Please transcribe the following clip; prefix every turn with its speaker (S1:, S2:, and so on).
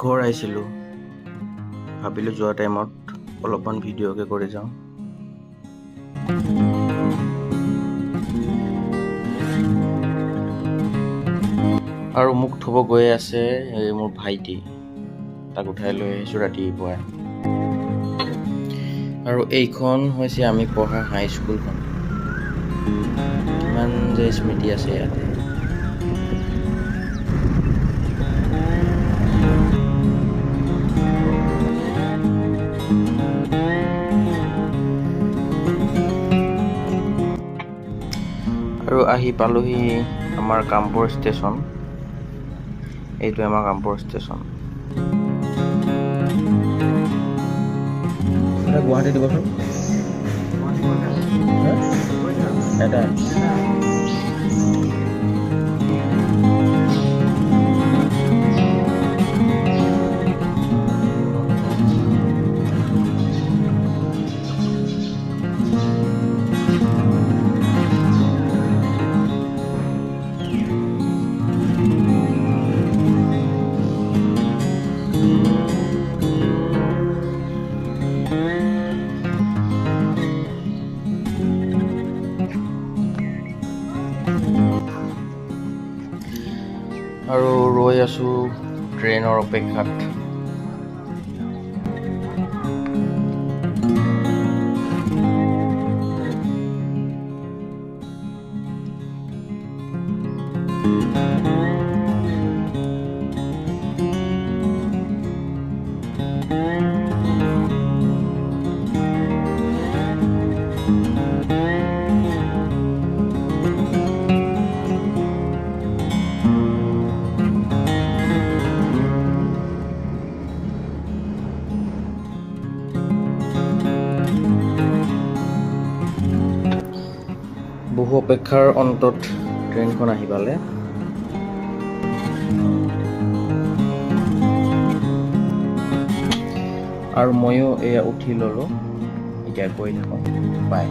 S1: ঘৰ আহিছিলোঁ, ভাবিলোঁ যোৱা টাইমত অলপমান ভিডিঅ'কে কৰি যাওঁ। আৰু মোক থ'ব গৈ আছে মোৰ ভাইটি, তাক উঠাই লৈ আহিছোঁ ৰাতিপুৱাই। আৰু এইখন হৈছে আমি পঢ়া হাইস্কুলখন। কিমান যে স্মৃতি আছে ইয়াতে। আৰু আহি পালোহি আমাৰ কামপুৰ ষ্টেচন। এইটো আমাৰ কামপুৰ ষ্টেচন। গুৱাহাটী দিবচোন এটা। আৰু ৰৈ আছোঁ ট্ৰেইনৰ অপেক্ষাত। বহু অপেক্ষাৰ অন্তত ট্ৰেইনখন আহি পালে। আৰু ময়ো এয়া উঠি ল'লোঁ, এতিয়া গৈ থাকোঁ, বাই।